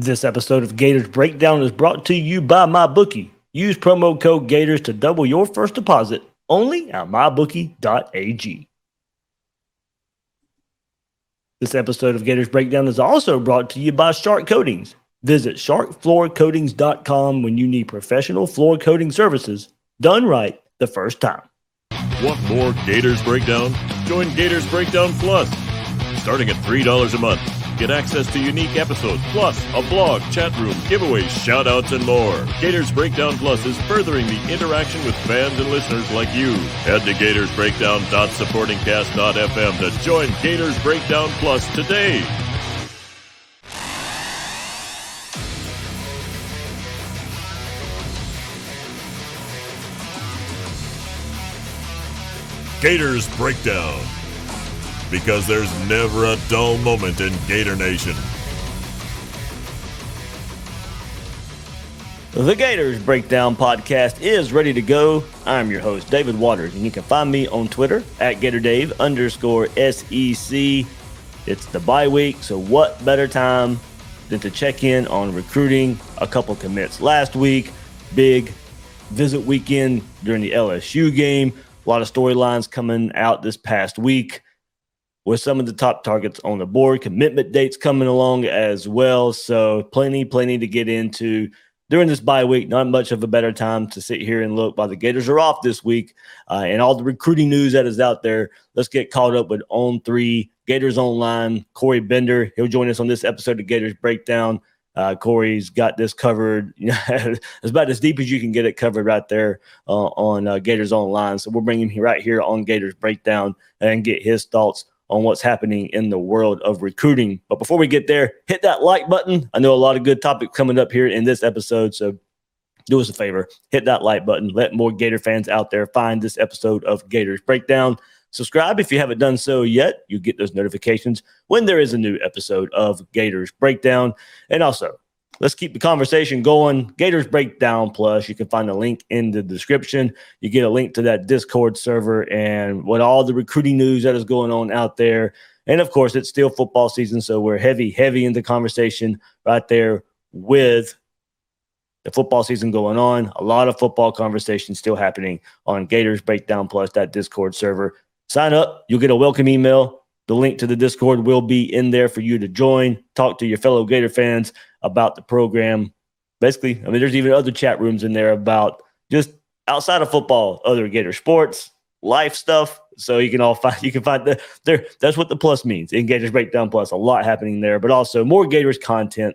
This episode of Gators Breakdown is brought to you by MyBookie. Use promo code Gators to double your first deposit only at mybookie.ag. This episode of Gators Breakdown is also brought to you by Shark Coatings. Visit sharkfloorcoatings.com when you need professional floor coating services done right the first time. Want more Gators Breakdown? Join Gators Breakdown Plus. Starting at $3 a month. Get access to unique episodes, plus a blog, chat room, giveaways, shout-outs, and more. Gators Breakdown Plus is furthering the interaction with fans and listeners like you. Head to gatorsbreakdown.supportingcast.fm to join Gators Breakdown Plus today. Gators Breakdown. Because there's never a dull moment in Gator Nation. The Gators Breakdown podcast is ready to go. I'm your host, David Waters, and you can find me on Twitter at GatorDave_SEC. It's the bye week, so what better time than to check in on recruiting? A couple commits last week, big visit weekend during the LSU game. A lot of storylines coming out this past week, with some of the top targets on the board, commitment dates coming along as well. So plenty to get into during this bye week. Not much of a better time to sit here and look while the Gators are off this week and all the recruiting news that is out there. Let's get caught up with On 3, Gators Online, Corey Bender. He'll join us on this episode of Gators Breakdown. Corey's got this covered. It's about as deep as you can get it covered right there on Gators Online. So we'll bring him right here on Gators Breakdown and get his thoughts on what's happening in the world of recruiting. But before we get there, hit that like button. I know a lot of good topics coming up here in this episode, so do us a favor, hit that like button. Let more Gator fans out there find this episode of Gators Breakdown. Subscribe if you haven't done so yet. You get those notifications when there is a new episode of Gators Breakdown. And also, let's keep the conversation going. Gators Breakdown Plus, you can find a link in the description. You get a link to that Discord server and what all the recruiting news that is going on out there. And, of course, it's still football season, so we're heavy into conversation right there with the football season going on. A lot of football conversations still happening on Gators Breakdown Plus, that Discord server. Sign up. You'll get a welcome email. The link to the Discord will be in there for you to join. Talk to your fellow Gator fans about the program. Basically, I mean, there's even other chat rooms in there about just outside of football, other Gator sports, life stuff. So you can find there. That's what the plus means in Gators Breakdown Plus. A lot happening there, but also more Gators content,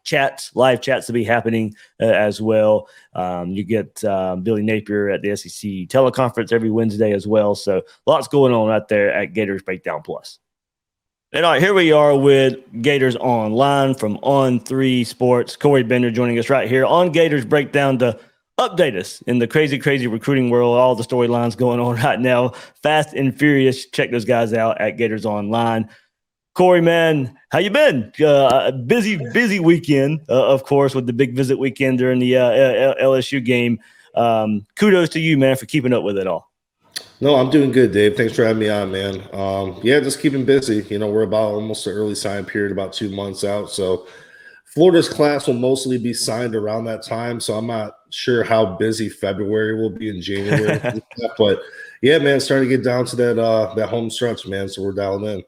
chats, live chats to be happening as well. You get Billy Napier at the SEC teleconference every Wednesday as well. So lots going on out there at Gators Breakdown Plus. And all right, here we are with Gators Online from On 3 Sports. Corey Bender joining us right here on Gators Breakdown to update us in the crazy recruiting world, all the storylines going on right now. Fast and furious. Check those guys out at Gators Online. Corey, man, how you been? Busy weekend, of course, with the big visit weekend during the LSU game. Kudos to you, man, for keeping up with it all. No, I'm doing good, Dave. Thanks for having me on, man. Just keeping busy. You know, we're about almost an early sign period, about 2 months out. So Florida's class will mostly be signed around that time. So I'm not sure how busy February will be in January. But, yeah, man, starting to get down to that home stretch, man. So we're dialed in.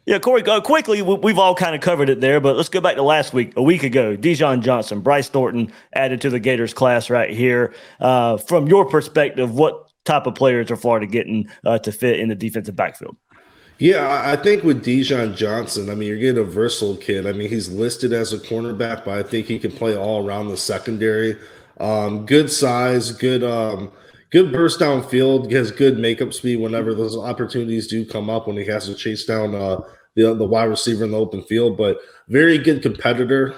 Yeah, Corey, quickly, we've all kind of covered it there, but let's go back to last week, a week ago. Dijon Johnson, Bryce Thornton added to the Gators class right here. From your perspective, what type of players are Florida getting to fit in the defensive backfield? Yeah, I think with Dijon Johnson, I mean, you're getting a versatile kid. I mean, he's listed as a cornerback, but I think he can play all around the secondary. Good size, good burst downfield, has good makeup speed whenever those opportunities do come up when he has to chase down the wide receiver in the open field. But very good competitor.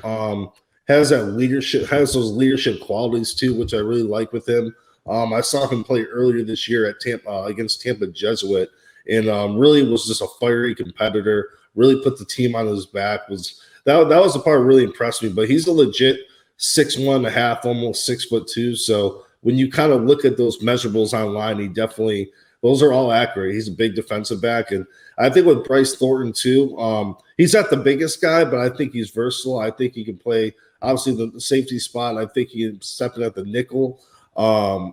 Has those leadership qualities too, which I really like with him. I saw him play earlier this year at Tampa against Tampa Jesuit, and really was just a fiery competitor. Really put the team on his back. That was the part that really impressed me. But he's a legit 6'1.5", almost 6'2". So when you kind of look at those measurables online, he definitely those are all accurate. He's a big defensive back. And I think with Bryce Thornton too, he's not the biggest guy, but I think he's versatile. I think he can play obviously the safety spot. I think he can step in at the nickel.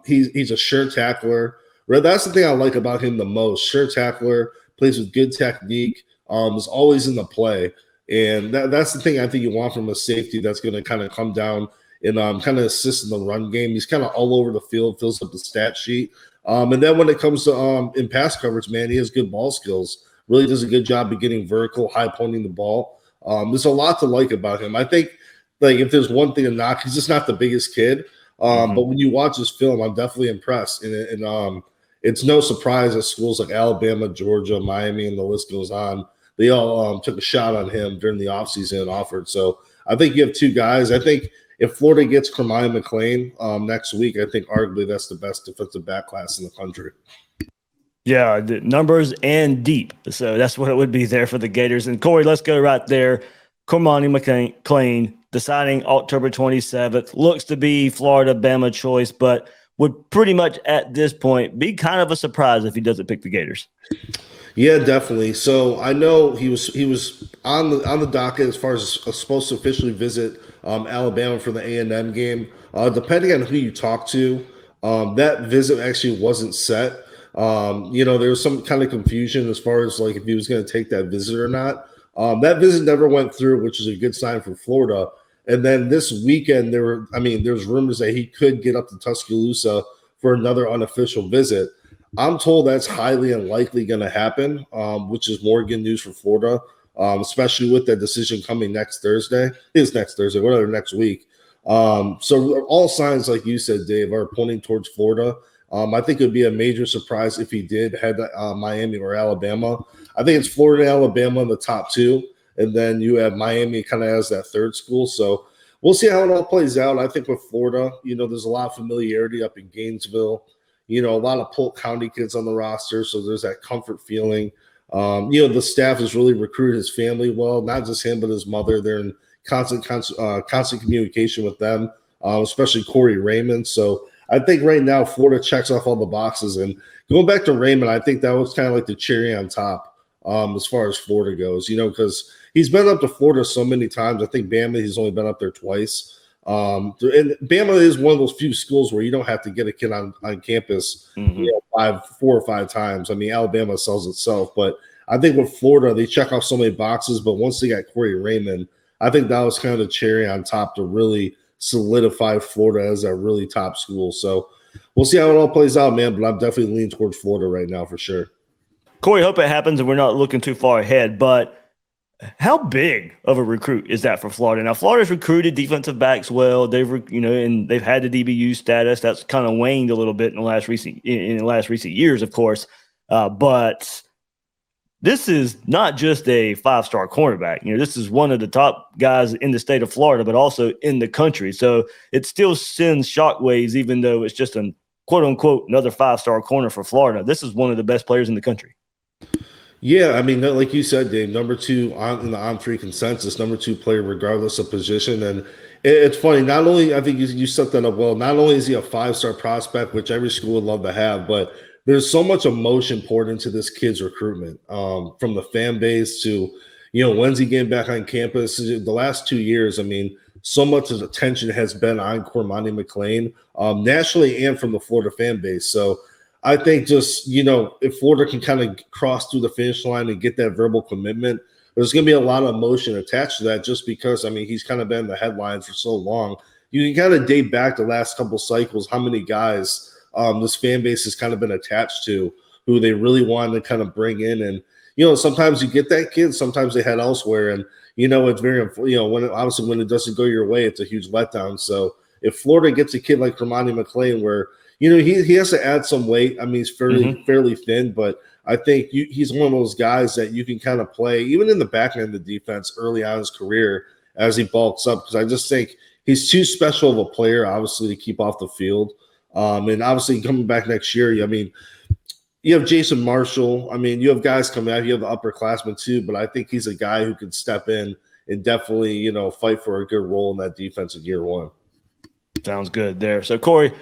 He's a sure tackler. That's the thing I like about him the most. Sure tackler, plays with good technique, is always in the play. And that's the thing I think you want from a safety that's going to kind of come down and kind of assist in the run game. He's kind of all over the field, fills up the stat sheet. And then when it comes to in pass coverage, man, he has good ball skills. Really does a good job of getting vertical, high pointing the ball. There's a lot to like about him. I think like if there's one thing to knock, he's just not the biggest kid. But when you watch his film, I'm definitely impressed. And it's no surprise that schools like Alabama, Georgia, Miami, and the list goes on. They all took a shot on him during the offseason and offered. So I think you have two guys. I think if Florida gets Cormani McClain next week, I think arguably that's the best defensive back class in the country. Yeah, the numbers and deep. So that's what it would be there for the Gators. And Corey, let's go right there. Cormani McClain deciding October 27th. Looks to be Florida-Bama choice, but would pretty much at this point be kind of a surprise if he doesn't pick the Gators. Yeah, definitely. So I know he was on the docket as far as supposed to officially visit Alabama for the A&M game. Depending on who you talk to, that visit actually wasn't set. There was some kind of confusion as far as like if he was going to take that visit or not. That visit never went through, which is a good sign for Florida. And then this weekend, there's rumors that he could get up to Tuscaloosa for another unofficial visit. I'm told that's highly unlikely going to happen, which is more good news for Florida, especially with that decision coming next week. So all signs, like you said, Dave, are pointing towards Florida. I think it would be a major surprise if he did head to Miami or Alabama. I think it's Florida and Alabama in the top two, and then you have Miami kind of as that third school. So we'll see how it all plays out. I think with Florida, there's a lot of familiarity up in Gainesville. A lot of Polk County kids on the roster, so there's that comfort feeling. The staff has really recruited his family well, not just him, but his mother. They're in constant communication with them, especially Corey Raymond. So I think right now Florida checks off all the boxes. And going back to Raymond, I think that was kind of like the cherry on top as far as Florida goes, because he's been up to Florida so many times. I think Bama, he's only been up there twice. And Bama is one of those few schools where you don't have to get a kid on campus 4 or 5 times. I mean, Alabama sells itself, but I think with Florida, they check off so many boxes. But once they got Corey Raymond, I think that was kind of the cherry on top to really solidify Florida as a really top school. So we'll see how it all plays out, man. But I'm definitely leaning towards Florida right now for sure. Corey, hope it happens and we're not looking too far ahead, but how big of a recruit is that for Florida? Now, Florida's recruited defensive backs well. And they've had the DBU status. That's kind of waned a little bit in the last recent years, of course. But this is not just a 5-star cornerback. This is one of the top guys in the state of Florida, but also in the country. So it still sends shockwaves, even though it's just a quote unquote another 5-star corner for Florida. This is one of the best players in the country. Yeah, I mean, like you said, Dave, number 2 in the on-3 consensus, number 2 player regardless of position. And it's funny, not only, I think you set that up well, not only is he a 5-star prospect, which every school would love to have, but there's so much emotion poured into this kid's recruitment, from the fan base to, when's he getting back on campus? The last 2 years, I mean, so much of attention has been on Cormani McClain, nationally and from the Florida fan base. So I think just, if Florida can kind of cross through the finish line and get that verbal commitment, there's going to be a lot of emotion attached to that just because, I mean, he's kind of been in the headlines for so long. You can kind of date back the last couple cycles, how many guys this fan base has kind of been attached to who they really wanted to kind of bring in. And, sometimes you get that kid, sometimes they head elsewhere. And, it's very, when it doesn't go your way, it's a huge letdown. So if Florida gets a kid like Cormani McClain where, he has to add some weight. I mean, he's fairly thin, but I think he's one of those guys that you can kind of play even in the back end of the defense early on in his career as he bulks up, because I just think he's too special of a player, obviously, to keep off the field. And obviously coming back next year, I mean, you have Jason Marshall. I mean, you have guys coming out. You have the upperclassmen too, but I think he's a guy who can step in and definitely, fight for a good role in that defense in year one. Sounds good there. So, Corey,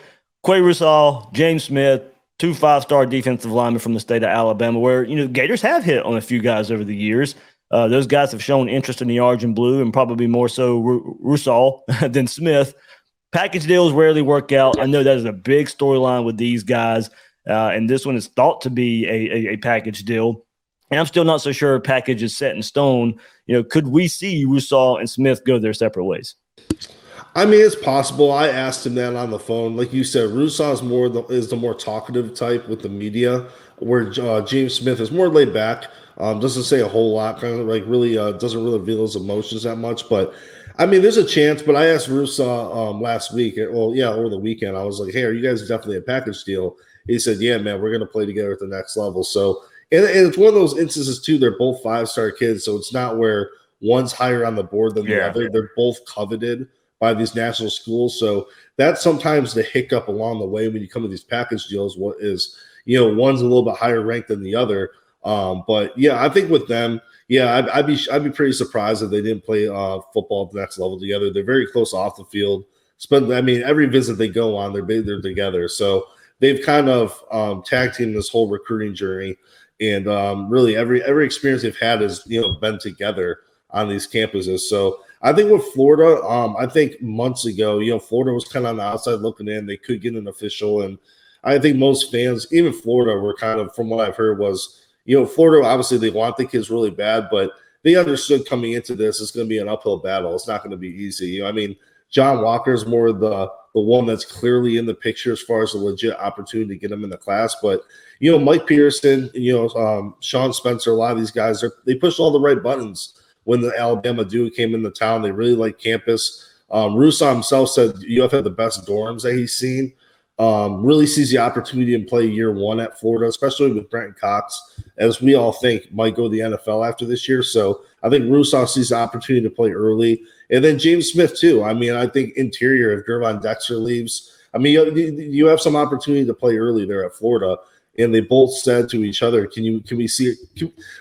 Qua Russaw, James Smith, 2 5-star defensive linemen from the state of Alabama, where, Gators have hit on a few guys over the years. Those guys have shown interest in the orange and blue, and probably more so Russaw than Smith. Package deals rarely work out. I know that is a big storyline with these guys, and this one is thought to be a package deal. And I'm still not so sure a package is set in stone. Could we see Russaw and Smith go their separate ways? I mean, it's possible. I asked him that on the phone. Like you said, Russaw is the more talkative type with the media, where James Smith is more laid back. Doesn't say a whole lot, kind of like really doesn't really reveal his emotions that much. But I mean, there's a chance. But I asked Russaw last week, over the weekend. I was like, "Hey, are you guys definitely a package deal?" He said, "Yeah, man, we're gonna play together at the next level." So, and it's one of those instances too. They're both 5-star kids, so it's not where one's higher on the board than the other. Yeah. They're both coveted by these national schools. So that's sometimes the hiccup along the way when you come to these package deals. What is, one's a little bit higher ranked than the other. But yeah, I think with them, yeah, I'd be pretty surprised if they didn't play football at the next level together. They're very close off the field. Every visit they go on, they're together. So they've kind of tag teamed this whole recruiting journey, and really every experience they've had is been together on these campuses. So I think with Florida, I think months ago, Florida was kind of on the outside looking in. They could get an official, and I think most fans, even Florida, were kind of, from what I've heard, was Florida, obviously they want the kids really bad, but they understood coming into this it's going to be an uphill battle. It's not going to be easy. John Walker is more the one that's clearly in the picture as far as a legit opportunity to get him in the class. But Mike Pearson, Sean Spencer, a lot of these guys they pushed all the right buttons when the Alabama dude came into town. They really like campus. Russaw himself said UF had the best dorms that he's seen. Really sees the opportunity to play year one at Florida, especially with Brenton Cox, as we all think might go to the NFL after this year. So I think Russaw sees the opportunity to play early. And then James Smith, too. I think interior, if Gervon Dexter leaves, you have some opportunity to play early there at Florida. And they both said to each other, can we see it?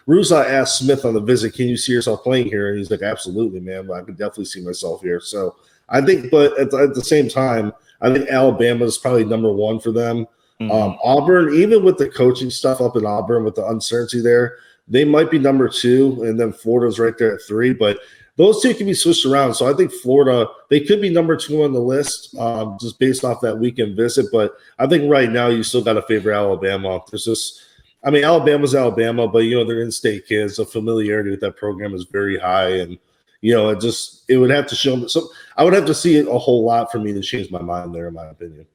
Russaw asked Smith on the visit, can you see yourself playing here? And he's like, absolutely, man. I could definitely see myself here. So I think, but at the same time, I think Alabama is probably number one for them. Mm-hmm. Auburn, even with the coaching stuff up in Auburn, with the uncertainty there, they might be number two, and then Florida's right there at 3. But those two can be switched around. So I think Florida, they could be number 2 on the list just based off that weekend visit. But I think right now you still got to favor Alabama. There's just, Alabama's Alabama, but, they're in-state kids. The familiarity with that program is very high. And, it would have to show them. So I would have to see a whole lot for me to change my mind there, in my opinion.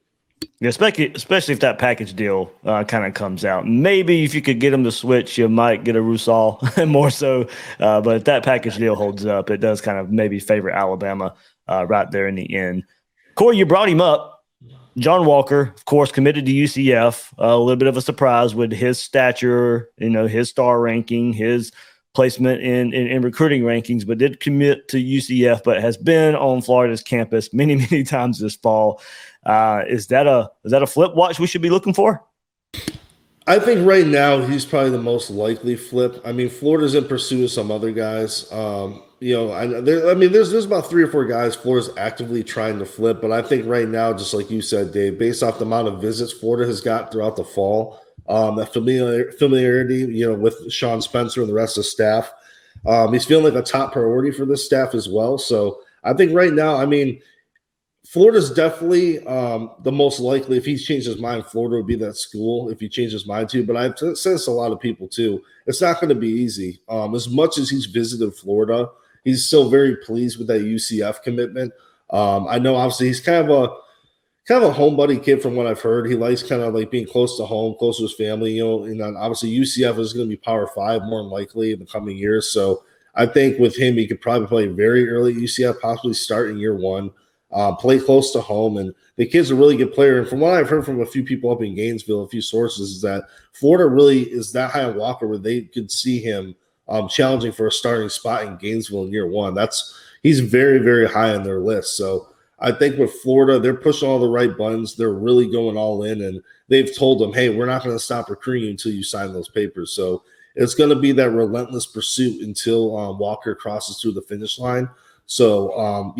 Yeah, especially if that package deal kind of comes out. Maybe if you could get them to switch, you might get a Russaw more so. But if that package deal holds up, it does kind of maybe favor Alabama right there in the end. Corey, you brought him up. John Walker, of course, committed to UCF. A little bit of a surprise with his stature, his star ranking, his placement in recruiting rankings, but did commit to UCF, but has been on Florida's campus many, many times this fall. Is that a flip watch we should be looking for? I think right now he's probably the most likely flip. Florida's in pursuit of some other guys. There's about 3 or 4 guys Florida's actively trying to flip, but I think right now, just like you said, Dave, based off the amount of visits Florida has got throughout the fall, that familiarity, with Sean Spencer and the rest of the staff, he's feeling like a top priority for this staff as well. So I think right now, Florida's definitely the most likely. If he's changed his mind, Florida would be that school if he changed his mind too. But I've said this to a lot of people too. It's not going to be easy. As much as he's visited Florida, he's still very pleased with that UCF commitment. I know obviously he's kind of a homebody kid from what I've heard. He likes kind of like being close to home, close to his family, and then obviously UCF is going to be Power 5 more than likely in the coming years. So I think with him, he could probably play very early at UCF, possibly start in year 1. Play close to home, and the kid's a really good player. And from what I've heard from a few people up in Gainesville, a few sources, is that Florida really is that high on Walker where they could see him challenging for a starting spot in Gainesville in year 1. He's very, very high on their list. So I think with Florida, they're pushing all the right buttons. They're really going all in, and they've told them, hey, we're not going to stop recruiting you until you sign those papers. So it's going to be that relentless pursuit until Walker crosses through the finish line. So,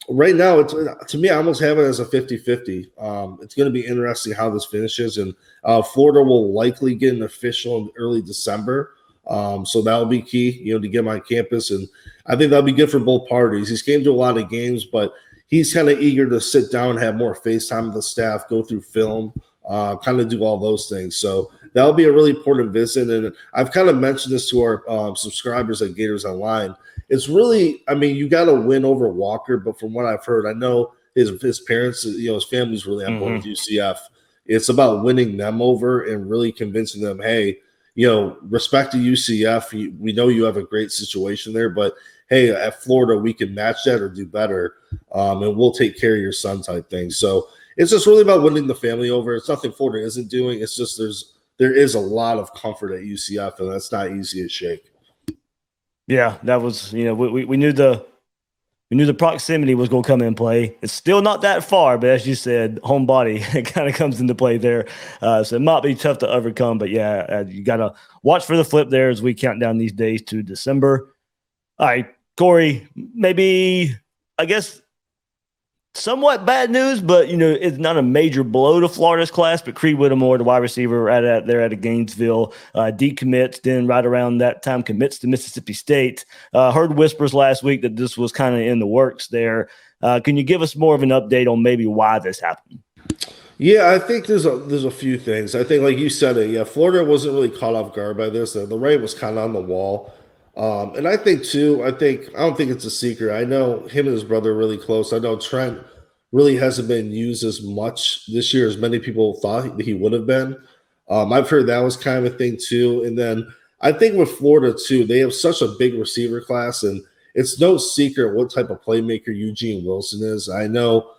Right now, it's to me, I almost have it as a 50-50. It's going to be interesting how this finishes, and Florida will likely get an official in early December. So that'll be key, to get my campus, and I think that'll be good for both parties. He's came to a lot of games, but he's kind of eager to sit down and have more FaceTime with the staff, go through film, kind of do all those things. So that'll be a really important visit, and I've kind of mentioned this to our subscribers at Gators Online. It's really, I mean, you got to win over Walker, but from what I've heard, I know his parents, his family's really on board with UCF. It's about winning them over and really convincing them, hey, respect to UCF. We know you have a great situation there, but hey, at Florida, we can match that or do better, and we'll take care of your son type thing. So it's just really about winning the family over. It's nothing Florida isn't doing. It's just there is a lot of comfort at UCF, and that's not easy to shake. Yeah, that was, we knew the proximity was going to come in play. It's still not that far, but as you said, home body kind of comes into play there. So it might be tough to overcome, but yeah, you got to watch for the flip there as we count down these days to December. All right, Corey, maybe, I guess, somewhat bad news, but, it's not a major blow to Florida's class, but Creed Whitmore, the wide receiver there at Gainesville, decommits, then right around that time commits to Mississippi State. Heard whispers last week that this was kind of in the works there. Can you give us more of an update on maybe why this happened? Yeah, I think there's a few things. I think, like you said it, yeah, Florida wasn't really caught off guard by this. The writing was kind of on the wall. And I think too, I don't think it's a secret. I know him and his brother are really close. I know Trent really hasn't been used as much this year as many people thought he would have been. I've heard that was kind of a thing too. And then I think with Florida too, they have such a big receiver class, and it's no secret what type of playmaker Eugene Wilson is. I know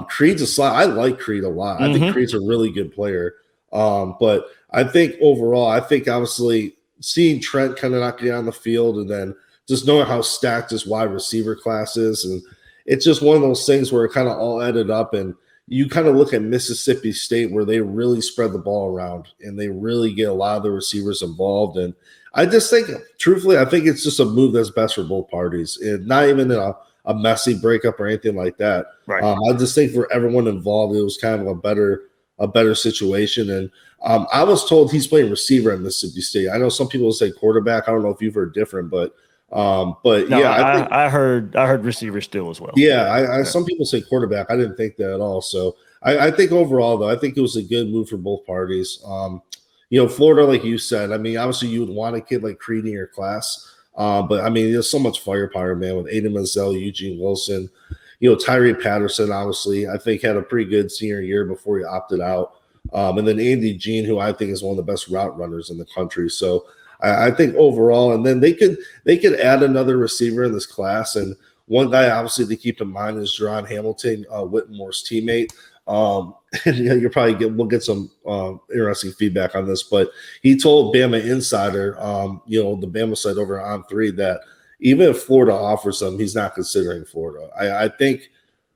Creed's a slot. I like Creed a lot. I think Creed's a really good player. But I think overall, obviously seeing Trent kind of not get on the field, and then just knowing how stacked this wide receiver class is, and it's just one of those things where it kind of all added up. And you kind of look at Mississippi State, where they really spread the ball around and they really get a lot of the receivers involved. And I just think, truthfully, I think it's just a move that's best for both parties, and not even a messy breakup or anything like that. Right. I just think for everyone involved, it was kind of a better situation. And I was told he's playing receiver at Mississippi State. I know some people say quarterback. I don't know if you've heard different, but no, yeah, I heard receiver still as well. Yeah, some people say quarterback. I didn't think that at all. So I think overall, though, I think it was a good move for both parties. Florida, like you said, I mean, obviously you would want a kid like Creed in your class, but I mean, there's so much firepower, man, with Aiden Mazzell, Eugene Wilson, Tyree Patterson, obviously, I think had a pretty good senior year before he opted out. And then Andy Jean, who I think is one of the best route runners in the country. So I think overall, and then they could add another receiver in this class. And one guy obviously to keep in mind is Jerron Hamilton, Whitmore's teammate. And we'll get some interesting feedback on this, but he told Bama Insider, the Bama site over on 3, that even if Florida offers him, he's not considering Florida. I think,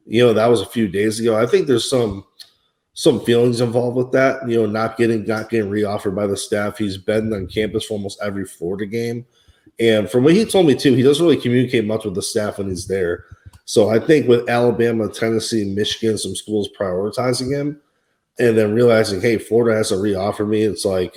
that was a few days ago. I think there's some feelings involved with that, not getting reoffered by the staff. He's been on campus for almost every Florida game. And from what he told me too, he doesn't really communicate much with the staff when he's there. So I think with Alabama, Tennessee, Michigan, some schools prioritizing him, and then realizing, hey, Florida has to reoffer me, it's like,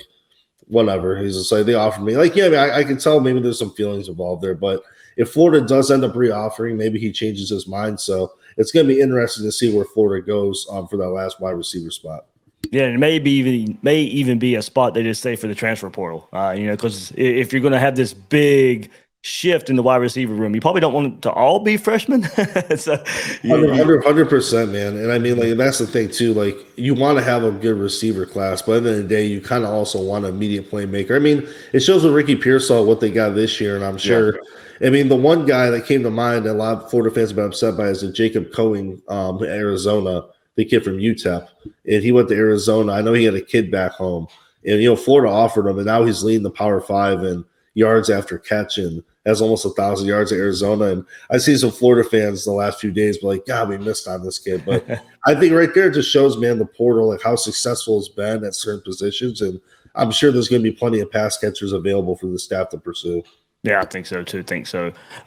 whatever. He's just like, they offered me. Like, yeah, I can tell maybe there's some feelings involved there. But if Florida does end up reoffering, maybe he changes his mind. So it's going to be interesting to see where Florida goes for that last wide receiver spot. Yeah, and may even be a spot they just say for the transfer portal. Because if you're going to have this big shift in the wide receiver room, you probably don't want it to all be freshmen. So, 100%, man. And I mean, like, that's the thing too. Like, you want to have a good receiver class, but at the end of the day, you kind of also want an immediate playmaker. I mean, it shows with Ricky Pearsall what they got this year, and I'm sure. Yeah. I mean, the one guy that came to mind that a lot of Florida fans have been upset by is Jacob Coing, Arizona, the kid from UTEP. And he went to Arizona. I know he had a kid back home. And, Florida offered him, and now he's leading the Power 5 in yards after catch and has almost 1,000 yards at Arizona. And I see some Florida fans the last few days be like, God, we missed on this kid. But I think right there it just shows, man, the portal, like how successful it's been at certain positions. And I'm sure there's going to be plenty of pass catchers available for the staff to pursue. Yeah, I think so too.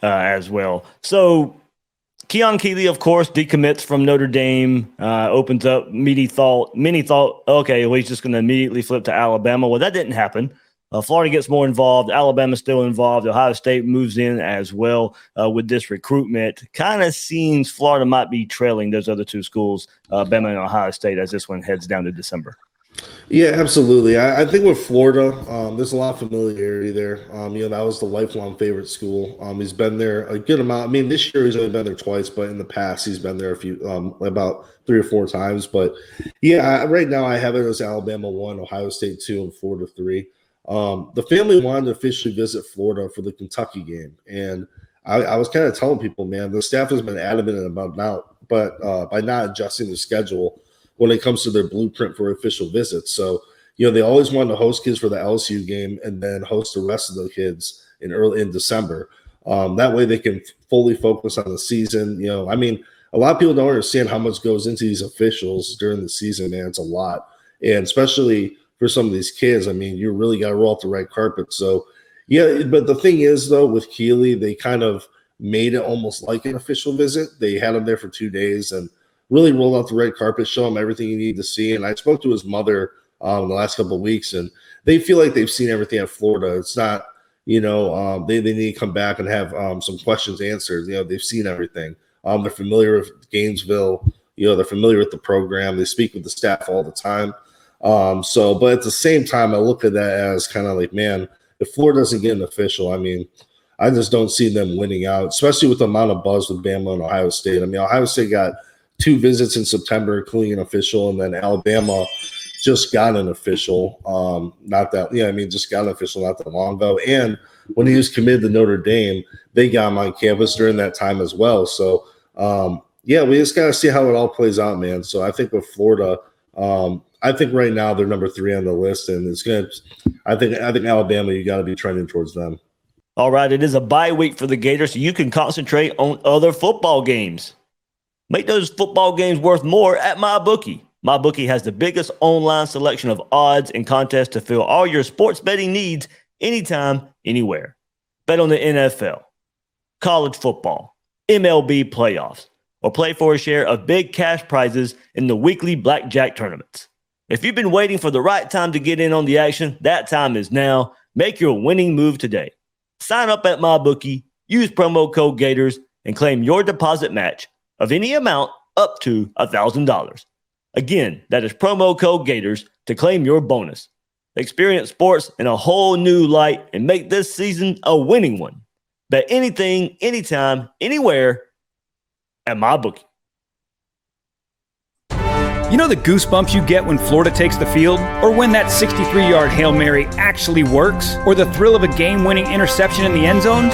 As well. So Keon Keely, of course, decommits from Notre Dame, opens up. Many thought, okay, well, he's just going to immediately flip to Alabama. Well, that didn't happen. Florida gets more involved. Alabama's still involved. Ohio State moves in as well with this recruitment. Kind of seems Florida might be trailing those other two schools, Bama and Ohio State, as this one heads down to December. Yeah, absolutely. I think with Florida, there's a lot of familiarity there. That was the lifelong favorite school. He's been there a good amount. I mean, this year he's only been there twice, but in the past he's been there about 3 or 4 times. But yeah, right now I have it as Alabama 1, Ohio State 2, and Florida 3. The family wanted to officially visit Florida for the Kentucky game, and I was kind of telling people, man, the staff has been adamant about by not adjusting the schedule when it comes to their blueprint for official visits. So, they always wanted to host kids for the LSU game and then host the rest of the kids in December. That way they can fully focus on the season. I mean, a lot of people don't understand how much goes into these officials during the season, man. It's a lot. And especially for some of these kids, I mean, you really got to roll out the red carpet. So, yeah, but the thing is, though, with Keely, they kind of made it almost like an official visit. They had him there for 2 days and really rolled out the red carpet, show him everything you need to see. And I spoke to his mother in the last couple of weeks, and they feel like they've seen everything at Florida. It's not, they need to come back and have some questions answered. They've seen everything. They're familiar with Gainesville. They're familiar with the program. They speak with the staff all the time. But at the same time, I look at that as kind of like, man, if Florida doesn't get an official, I mean, I just don't see them winning out, especially with the amount of buzz with Bama and Ohio State. I mean, Ohio State got 2 visits in September, including an official, and then Alabama just got an official. Just got an official not that long ago. And when he was committed to Notre Dame, they got him on campus during that time as well. So, we just got to see how it all plays out, man. So I think with Florida, I think right now they're number 3 on the list, and it's going to. I think Alabama, you got to be trending towards them. All right, it is a bye week for the Gators, so you can concentrate on other football games. Make those football games worth more at MyBookie. MyBookie has the biggest online selection of odds and contests to fill all your sports betting needs anytime, anywhere. Bet on the NFL, college football, MLB playoffs, or play for a share of big cash prizes in the weekly blackjack tournaments. If you've been waiting for the right time to get in on the action, that time is now. Make your winning move today. Sign up at MyBookie, use promo code Gators, and claim your deposit match of any amount up to $1,000. Again, that is promo code Gators to claim your bonus. Experience sports in a whole new light and make this season a winning one. Bet anything, anytime, anywhere at MyBookie. You know the goosebumps you get when Florida takes the field? Or when that 63-yard Hail Mary actually works? Or the thrill of a game-winning interception in the end zone?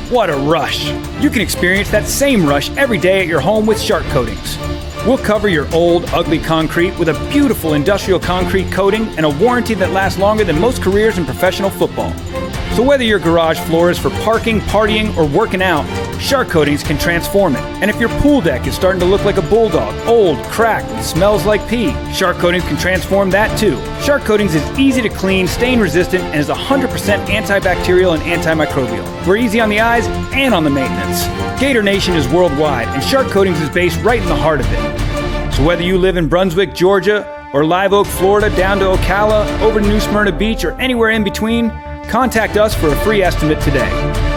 What a rush! You can experience that same rush every day at your home with Shark Coatings. We'll cover your old, ugly concrete with a beautiful industrial concrete coating and a warranty that lasts longer than most careers in professional football. So whether your garage floor is for parking, partying, or working out, Shark Coatings can transform it. And if your pool deck is starting to look like a bulldog, old, cracked, and smells like pee, Shark Coatings can transform that too. Shark Coatings is easy to clean, stain resistant, and is 100% antibacterial and antimicrobial. We're easy on the eyes and on the maintenance. Gator Nation is worldwide, and Shark Coatings is based right in the heart of it. So whether you live in Brunswick, Georgia, or Live Oak, Florida, down to Ocala, over to New Smyrna Beach, or anywhere in between, contact us for a free estimate today.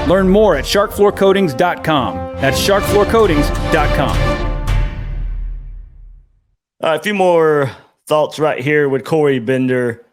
Learn more at sharkfloorcoatings.com. That's sharkfloorcoatings.com. A few more thoughts right here with Corey Bender,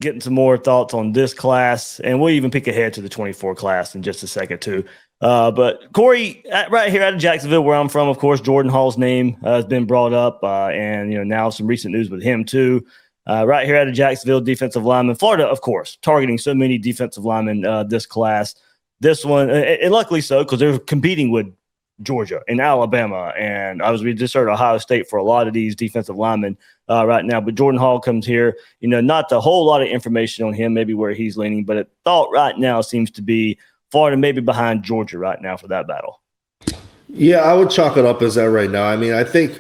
getting some more thoughts on this class, and we'll even pick ahead to the 24 class in just a second too. But Corey, right here out of Jacksonville, where I'm from, of course, Jordan Hall's name has been brought up, and now some recent news with him too. Right here out of Jacksonville, defensive lineman. Florida, of course, targeting so many defensive linemen this class. This one, and luckily so, because they're competing with Georgia and Alabama, and we just heard Ohio State for a lot of these defensive linemen right now. But Jordan Hall comes here, not a whole lot of information on him, maybe where he's leaning, but it thought right now seems to be Florida maybe behind Georgia right now for that battle. Yeah, I would chalk it up as that right now. I mean, I think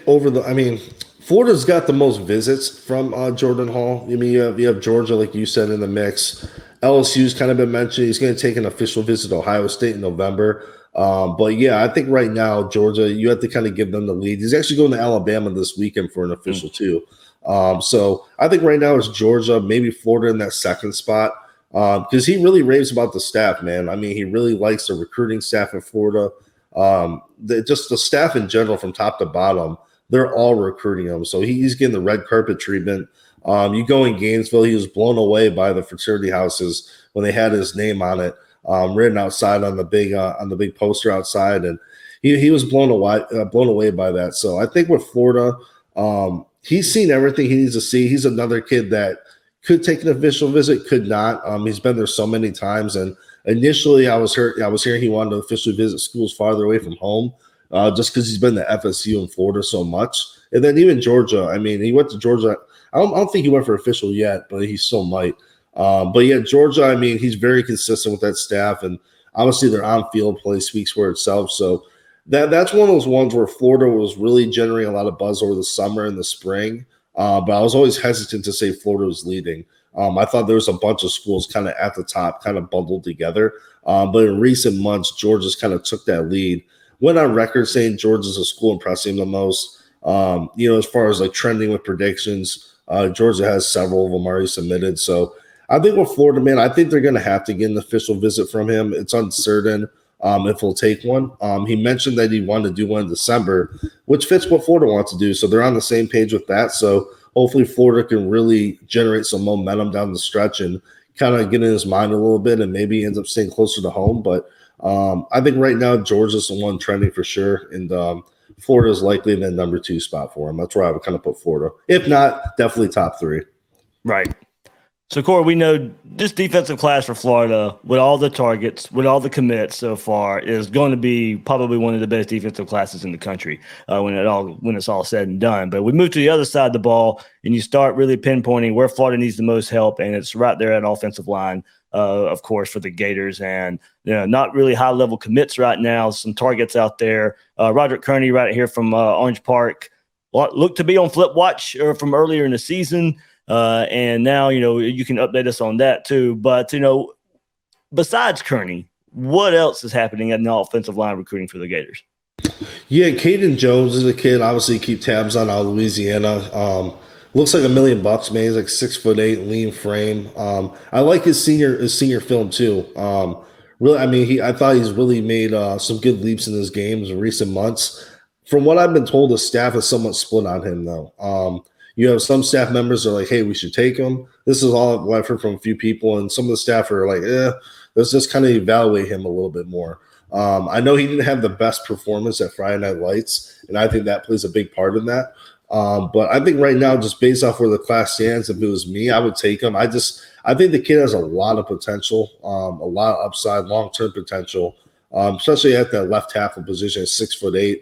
Florida's got the most visits from Jordan Hall. I mean, you have Georgia, like you said, in the mix. LSU's kind of been mentioned. He's going to take an official visit to Ohio State in November. But yeah, I think right now, Georgia, you have to kind of give them the lead. He's actually going to Alabama this weekend for an official too. So I think right now it's Georgia, maybe Florida in that second spot. Because he really raves about the staff, man. I mean, he really likes the recruiting staff in Florida. Just the staff in general from top to bottom, they're all recruiting him. So he's getting the red carpet treatment. You go in Gainesville, he was blown away by the fraternity houses when they had his name on it, written outside on the big poster outside, and he was blown away by that. So I think with Florida, he's seen everything he needs to see. He's another kid that could take an official visit, could not. He's been there so many times, and initially I was hearing he wanted to officially visit schools farther away from home. Just because he's been to FSU in Florida so much. And then even Georgia, I mean, he went to Georgia. I don't think he went for official yet, but he still might. But yeah, Georgia, I mean, he's very consistent with that staff. And obviously their on-field play speaks for itself. So that's one of those ones where Florida was really generating a lot of buzz over the summer and the spring. But I was always hesitant to say Florida was leading. I thought there was a bunch of schools kind of at the top, kind of bundled together. But in recent months, Georgia's kind of took that lead. Went on record saying Georgia's a school impressing the most. As far as like trending with predictions, Georgia has several of them already submitted. So I think with Florida, man, I think they're going to have to get an official visit from him. It's uncertain if he'll take one. He mentioned that he wanted to do one in December, which fits what Florida wants to do. So they're on the same page with that. So hopefully Florida can really generate some momentum down the stretch and kind of get in his mind a little bit, and maybe he ends up staying closer to home. But I think right now Georgia's the one trending for sure, and Florida is likely in the number 2 spot for him. That's where I would kind of put Florida. If not, definitely top 3. Right. So, Corey, we know this defensive class for Florida, with all the targets, with all the commits so far, is going to be probably one of the best defensive classes in the country when it's all said and done. But we move to the other side of the ball, and you start really pinpointing where Florida needs the most help, and it's right there at offensive line. Of course, for the Gators, and not really high-level commits right now. Some targets out there. Roderick Kearney right here from Orange Park looked to be on flip watch from earlier in the season, and now you can update us on that too. But besides Kearney, what else is happening in the offensive line recruiting for the Gators? Yeah, Caden Jones is a kid. Obviously, keep tabs on Louisiana. Looks like $1 million, man. He's like 6'8", lean frame. I like his senior film too. Really, I mean, I thought he's really made some good leaps in his games in recent months. From what I've been told, the staff is somewhat split on him though. You have some staff members are like, "Hey, we should take him." This is all I've heard from a few people, and some of the staff are like, let's just kind of evaluate him a little bit more. I know he didn't have the best performance at Friday Night Lights, and I think that plays a big part in that. But I think right now, just based off where the class stands, if it was me, I would take him. I think the kid has a lot of potential, a lot of upside, long-term potential, especially at that left tackle position, 6'8",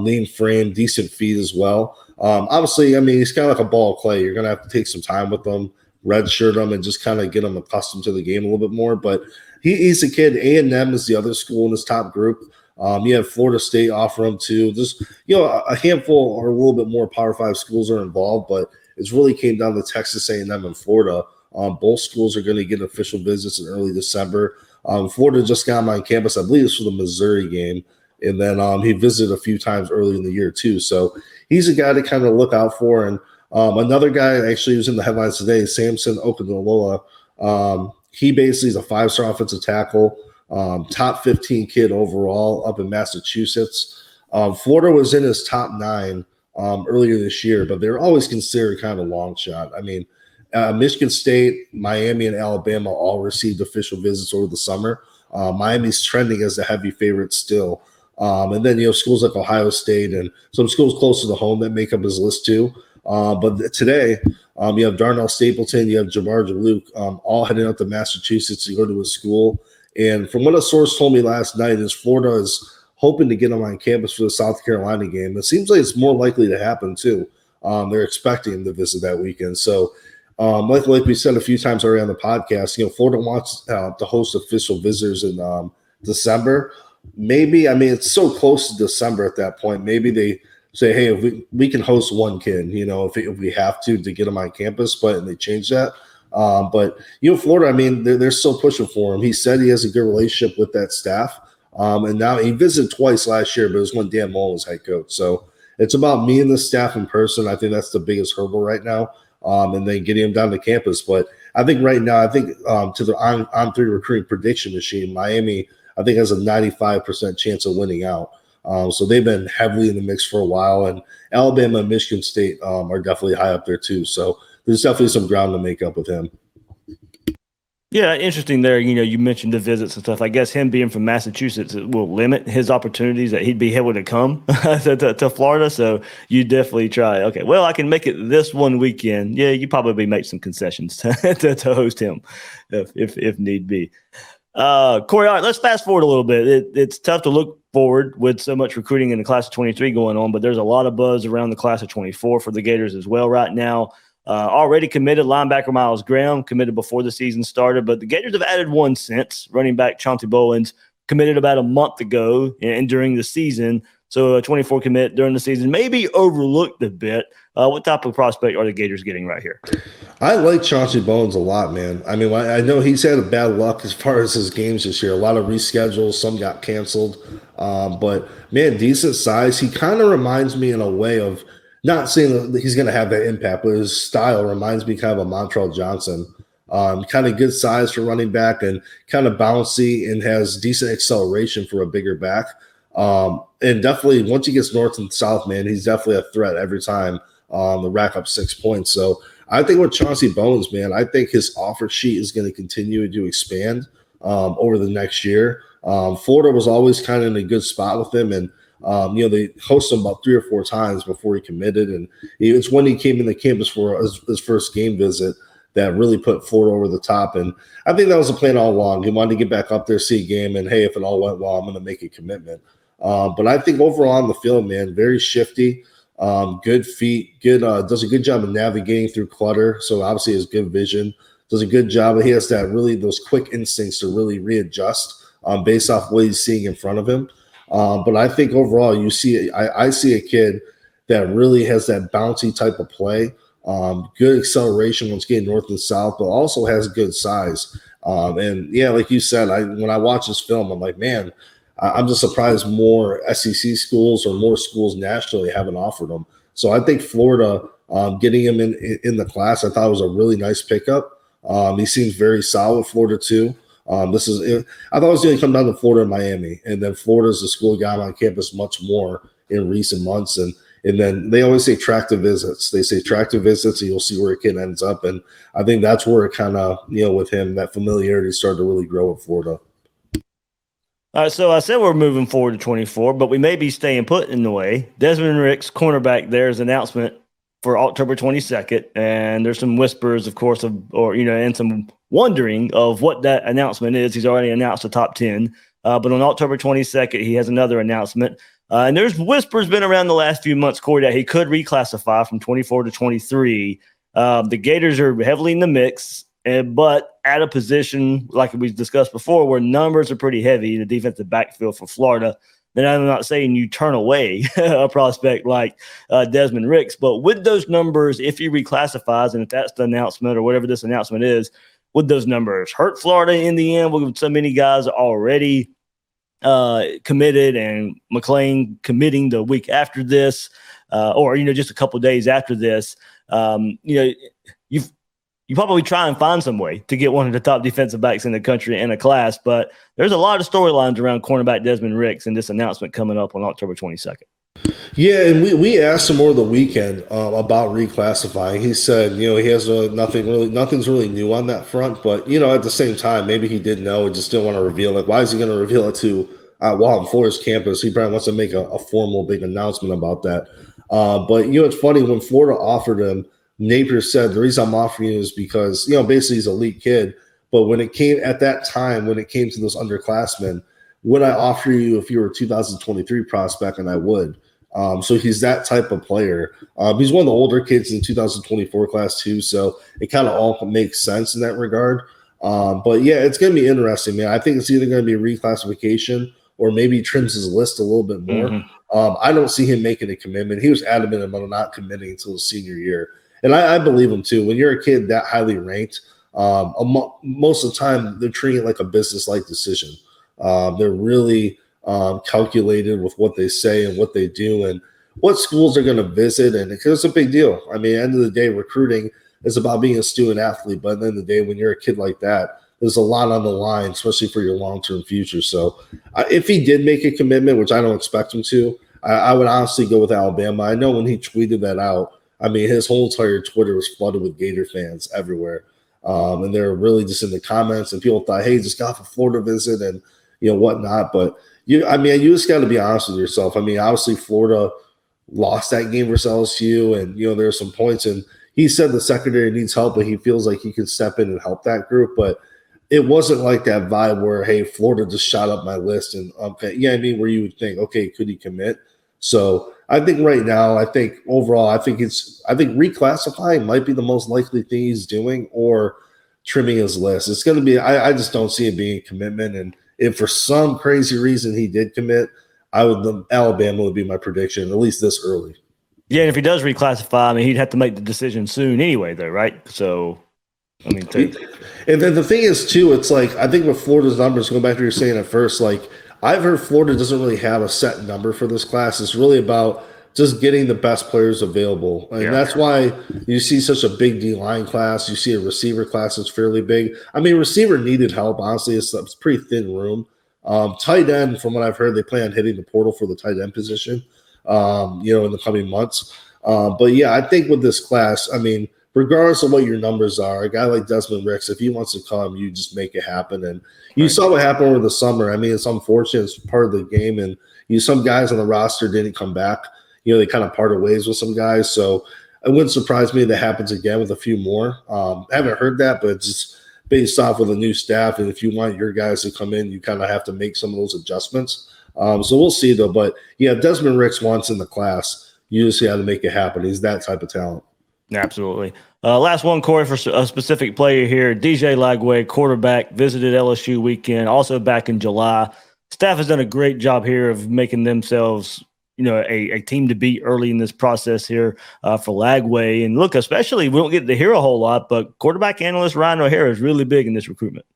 lean frame, decent feet as well. Obviously, I mean, he's kind of like a ball of clay. You're going to have to take some time with him, redshirt him, and just kind of get him accustomed to the game a little bit more. But he's a kid. A&M is the other school in his top group. You have Florida State offer him too. Just a handful or a little bit more Power 5 schools are involved, but it's really came down to Texas A&M and Florida. Both schools are going to get official visits in early December. Florida just got him on campus, I believe it's for the Missouri game, and then he visited a few times early in the year too. So he's a guy to kind of look out for. And another guy actually was in the headlines today, Samson Okunlola. He basically is a 5-star offensive tackle. Top 15 kid overall up in Massachusetts. Florida was in his top 9 earlier this year, but they're always considered kind of a long shot. I mean, Michigan State, Miami, and Alabama all received official visits over the summer. Miami's trending as the heavy favorite still. And then, schools like Ohio State and some schools closer to home that make up his list too. But today, you have Darnell Stapleton, you have Jabbar Jaluk, all heading out to Massachusetts to go to his school. And from what a source told me last night is Florida is hoping to get him on campus for the South Carolina game. It seems like it's more likely to happen too. They're expecting him to visit that weekend. So like we said a few times already on the podcast, Florida wants to host official visitors in December. Maybe, I mean, it's so close to December at that point. Maybe they say, hey, if we can host one kid, if we have to get him on campus, and they changed that. But Florida, I mean, they're still pushing for him. He said he has a good relationship with that staff. And now he visited twice last year, but it was when Dan Mullen was head coach. So it's about meeting the staff in person. I think that's the biggest hurdle right now. And then getting him down to campus. But I think right now, to the on-3 recruiting prediction machine, Miami, I think, has a 95% chance of winning out. So they've been heavily in the mix for a while. And Alabama and Michigan State are definitely high up there too. So there's definitely some ground to make up with him. Yeah, interesting there. You mentioned the visits and stuff. I guess him being from Massachusetts will limit his opportunities that he'd be able to come to Florida. So you definitely try. Okay, well, I can make it this one weekend. Yeah, you probably make some concessions to host him if need be. Corey, all right, let's fast forward a little bit. It's tough to look forward with so much recruiting in the class of 23 going on, but there's a lot of buzz around the class of 24 for the Gators as well right now. Already committed linebacker Miles Graham, committed before the season started, but the Gators have added one since. Running back Chauncey Bowens committed about a month ago and during the season. So a 24 commit during the season, maybe overlooked a bit. What type of prospect are the Gators getting right here? I like Chauncey Bowens a lot, man. I mean, I know he's had a bad luck as far as his games this year. A lot of reschedules, some got canceled. But, man, decent size. He kind of reminds me in a way of, not saying that he's going to have that impact, but his style reminds me kind of a Montrell Johnson. Kind of good size for running back and kind of bouncy and has decent acceleration for a bigger back. And definitely once he gets north and south, man, he's definitely a threat every time to rack up 6 points. So I think with Chauncey Bowens, man, I think his offer sheet is going to continue to expand over the next year. Florida was always kind of in a good spot with him, and they hosted him about 3 or 4 times before he committed, and it's when he came in the campus for his first game visit that really put Florida over the top. And I think that was the plan all along. He wanted to get back up there, see a game, and hey, if it all went well, I'm going to make a commitment. But I think overall on the field, man, very shifty, good feet, good, does a good job of navigating through clutter. So obviously has good vision, does a good job. He has those quick instincts to really readjust based off what he's seeing in front of him. But I think overall I see a kid that really has that bouncy type of play, good acceleration once getting north and south, but also has good size. And yeah, like you said, when I watch this film, I'm like, man, I'm just surprised more SEC schools or more schools nationally haven't offered him. So I think Florida, getting him in the class, I thought it was a really nice pickup. He seems very solid with Florida too. I thought it was going to come down to Florida and Miami, and then Florida's the school got on campus much more in recent months. And then they always say track to visits. They say track to visits, and you'll see where a kid ends up. And I think that's where it kind of, with him, that familiarity started to really grow in Florida. All right, so I said we're moving forward to 24, but we may be staying put in the way. Desmond Ricks, cornerback, there's an announcement for October 22nd, and there's some whispers, of course, and some wondering of what that announcement is. He's already announced the top 10, but on October 22nd, he has another announcement. And there's whispers been around the last few months, Corey, that he could reclassify from 24 to 23. The Gators are heavily in the mix, but at a position, like we discussed before, where numbers are pretty heavy in the defensive backfield for Florida. Then I'm not saying you turn away a prospect like Desmond Ricks, but with those numbers, if he reclassifies, and if that's the announcement or whatever this announcement is, would those numbers hurt Florida in the end? With so many guys already committed, and McClain committing the week after this, or just a couple days after this, you probably try and find some way to get one of the top defensive backs in the country in a class, but there's a lot of storylines around cornerback Desmond Ricks and this announcement coming up on October 22nd. Yeah, and we asked him over the weekend about reclassifying. He said, he has nothing's really new on that front, but at the same time, maybe he didn't know and just didn't want to reveal it. Why is he going to reveal it to while on Florida's campus? He probably wants to make a formal big announcement about that. But it's funny, when Florida offered him, Napier said, the reason I'm offering you is because, basically he's an elite kid. But when it came to those underclassmen, would I offer you if you were a 2023 prospect? And I would. So he's that type of player. He's one of the older kids in the 2024 class too. So it kind of all makes sense in that regard. But yeah, it's going to be interesting, man. I think it's either going to be a reclassification or maybe trims his list a little bit more. I don't see him making a commitment. He was adamant about not committing until his senior year. And I believe him too. When you're a kid that highly ranked, most of the time they're treating it like a business-like decision. They're really calculated with what they say and what they do and what schools they're going to visit. And it's a big deal. I mean, at the end of the day, recruiting is about being a student athlete. But at the end of the day, when you're a kid like that, there's a lot on the line, especially for your long-term future. So if he did make a commitment, which I don't expect him to, I would honestly go with Alabama. I know when he tweeted that out, I mean, his whole entire Twitter was flooded with Gator fans everywhere. And they're really just in the comments, and people thought, hey, just got off a Florida visit and, whatnot. But, you just got to be honest with yourself. I mean, obviously Florida lost that game versus LSU, and, there are some points. And he said the secondary needs help, but he feels like he can step in and help that group. But it wasn't like that vibe where, hey, Florida just shot up my list. And, where you would think, okay, could he commit? So I think right now, overall, I think reclassifying might be the most likely thing he's doing, or trimming his list. It's going to be, I just don't see it being a commitment. And if for some crazy reason he did commit, Alabama would be my prediction, at least this early. Yeah, and if he does reclassify, I mean, he'd have to make the decision soon anyway, though, right? So, I mean, and then the thing is, too, it's like, I think with Florida's numbers, going back to what you were saying at first, like, I've heard Florida doesn't really have a set number for this class. It's really about just getting the best players available. And that's why you see such a big D-line class. You see a receiver class that's fairly big. I mean, receiver needed help. Honestly, it's a pretty thin room. Tight end, from what I've heard, they plan on hitting the portal for the tight end position, in the coming months. But, yeah, I think with this class, I mean, regardless of what your numbers are, a guy like Desmond Ricks, if he wants to come, you just make it happen. And you saw what happened over the summer. I mean, it's unfortunate. It's part of the game. And some guys on the roster didn't come back. They kind of parted ways with some guys. So it wouldn't surprise me if that happens again with a few more. I haven't heard that, but just based off with a new staff. And if you want your guys to come in, you kind of have to make some of those adjustments. So we'll see, though. But, yeah, Desmond Ricks wants in the class. You just got to make it happen. He's that type of talent. Absolutely. Last one, Corey, for a specific player here. DJ Lagway, quarterback, visited LSU weekend, also back in July. Staff has done a great job here of making themselves, a team to beat early in this process here for Lagway. And look, especially, we don't get to hear a whole lot, but quarterback analyst Ryan O'Hara is really big in this recruitment.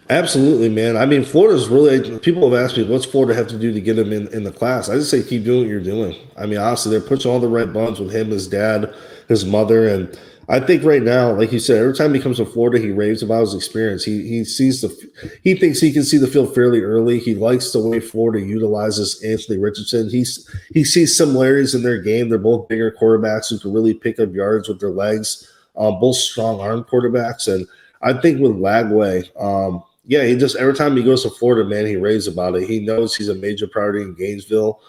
Absolutely, man. I mean, Florida's really – people have asked me, what's Florida have to do to get him in the class? I just say keep doing what you're doing. I mean, honestly, they're pushing all the right buttons with him, his dad, his mother. And I think right now, like you said, every time he comes to Florida, he raves about his experience. He thinks he can see the field fairly early. He likes the way Florida utilizes Anthony Richardson. He sees similarities in their game. They're both bigger quarterbacks who can really pick up yards with their legs, both strong arm quarterbacks. And I think with Lagway, he just every time he goes to Florida, man, he raves about it. He knows he's a major priority in Gainesville.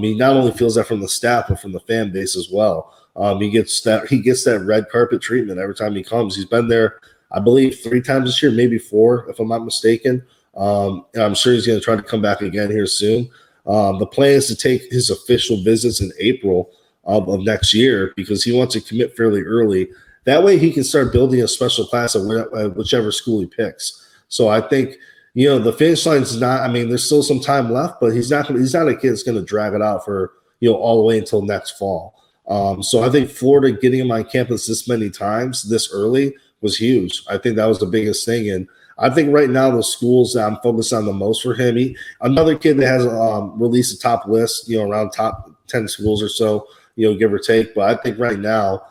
He not only feels that from the staff, but from the fan base as well. He gets that red carpet treatment every time he comes. He's been there, I believe, 3 times this year, maybe 4, if I'm not mistaken. And I'm sure he's going to try to come back again here soon. The plan is to take his official visits in April of next year because he wants to commit fairly early. That way he can start building a special class at whichever school he picks. So I think, the finish line's not – I mean, there's still some time left, but he's not a kid that's going to drag it out for, all the way until next fall. So I think Florida getting him on campus this many times this early was huge. I think that was the biggest thing. And I think right now the schools that I'm focused on the most for him, another kid that has released a top list, around top 10 schools or so, give or take. But I think right now,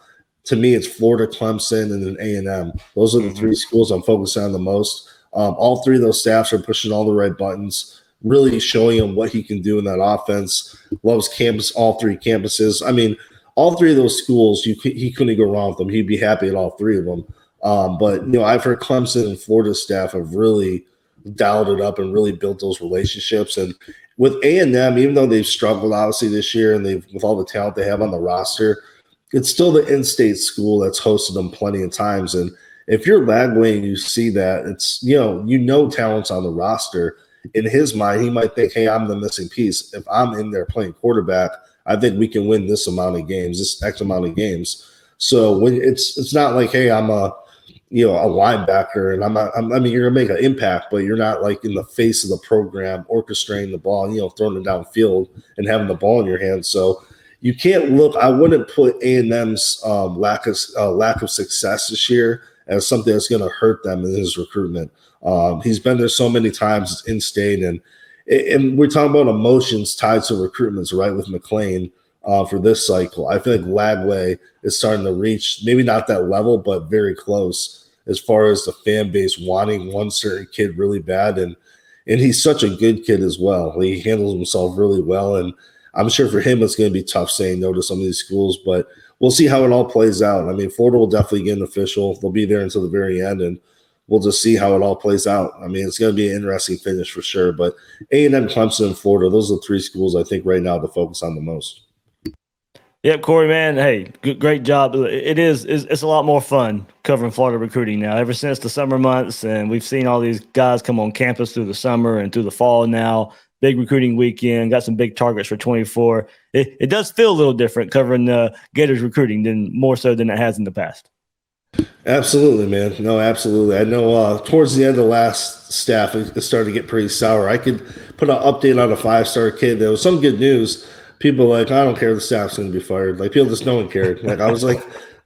to me, it's Florida, Clemson, and then A&M. Those are the 3 schools I'm focused on the most. All 3 of those staffs are pushing all the right buttons, really showing him what he can do in that offense. Loves all 3 campuses. I mean, all 3 of those schools, he couldn't go wrong with them. He'd be happy at all 3 of them. But I've heard Clemson and Florida staff have really dialed it up and really built those relationships. And with A&M, even though they've struggled obviously this year and with all the talent they have on the roster, it's still the in-state school that's hosted them plenty of times. And if you're Lagway and you see that, it's talent's on the roster. In his mind, he might think, hey, I'm the missing piece. If I'm in there playing quarterback, I think we can win this amount of games, this X amount of games. So when it's not like, hey, I'm a a linebacker, and I mean, you're gonna make an impact, but you're not like in the face of the program, orchestrating the ball, and, throwing it downfield and having the ball in your hands. So you can't look. I wouldn't put A&M's lack of success this year as something that's going to hurt them in his recruitment. He's been there so many times, it's in-state, and we're talking about emotions tied to recruitments, right? With McClain. For this cycle, I feel like Lagway is starting to reach maybe not that level, but very close as far as the fan base wanting one certain kid really bad, and he's such a good kid as well. He handles himself really well, and I'm sure for him it's going to be tough saying no to some of these schools, but we'll see how it all plays out. I mean, Florida will definitely get an official. They'll be there until the very end, and we'll just see how it all plays out. I mean, it's going to be an interesting finish for sure, but A&M, Clemson, and Florida, those are the three schools I think right now to focus on the most. Yep, Corey, man. Hey, great job. It's a lot more fun covering Florida recruiting now. Ever since the summer months, and we've seen all these guys come on campus through the summer and through the fall now. Big recruiting weekend, got some big targets for 24. It does feel a little different covering the Gators recruiting more so than it has in the past. Absolutely, man. No, absolutely. I know towards the end of last staff, it started to get pretty sour. I could put an update on a 5-star kid. There was some good news. People were like, I don't care, the staff's going to be fired. Like, people just no one cared. Like, I was like,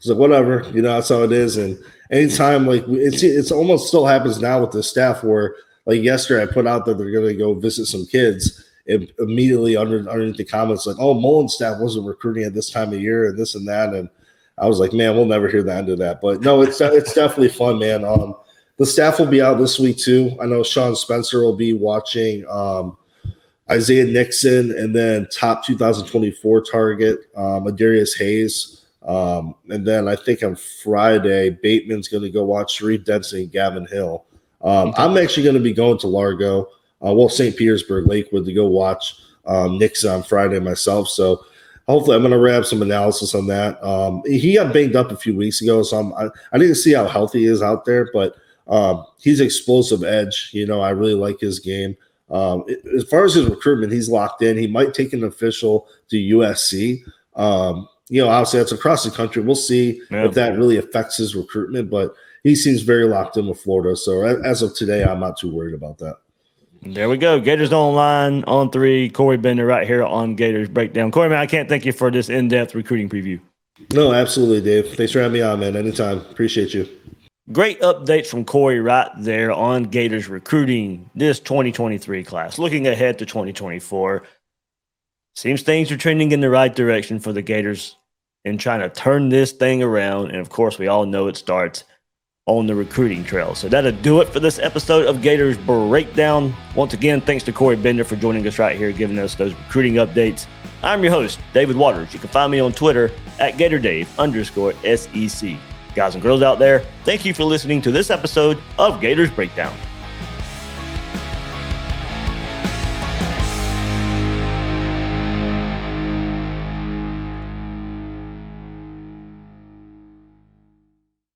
whatever, that's how it is. And anytime, like, it's almost still happens now with the staff where, like, yesterday I put out that they're going to go visit some kids, and immediately underneath the comments, like, oh, Mullen's staff wasn't recruiting at this time of year and this and that. And I was like, man, we'll never hear the end of that. But no, it's definitely fun, man. The staff will be out this week too. I know Sean Spencer will be watching Isaiah Nixon, and then top 2024 target, Adarius Hayes. And then I think on Friday, Bateman's going to go watch Sharif Denson and Gavin Hill. I'm actually going to be going to Largo, St. Petersburg, Lakewood, to go watch Nixon on Friday myself. So hopefully I'm going to wrap some analysis on that. He got banged up a few weeks ago, so I need to see how healthy he is out there. But he's explosive edge. I really like his game. As far as his recruitment, he's locked in. He might take an official to USC. Obviously that's across the country. We'll see if that really affects his recruitment, but he seems very locked in with Florida. So as of today, I'm not too worried about that. There we go. Gators Online on 3. Corey Bender right here on Gators Breakdown. Corey, man, I can't thank you for this in-depth recruiting preview. No, absolutely, Dave. Thanks for having me on, man. Anytime. Appreciate you. Great updates from Corey right there on Gators recruiting this 2023 class. Looking ahead to 2024, seems things are trending in the right direction for the Gators in trying to turn this thing around. And, of course, we all know it starts on the recruiting trail. So that'll do it for this episode of Gators Breakdown. Once again, thanks to Corey Bender for joining us right here, giving us those recruiting updates. I'm your host, David Waters. You can find me on Twitter at GatorDave_SEC. Guys and girls out there, thank you for listening to this episode of Gators Breakdown.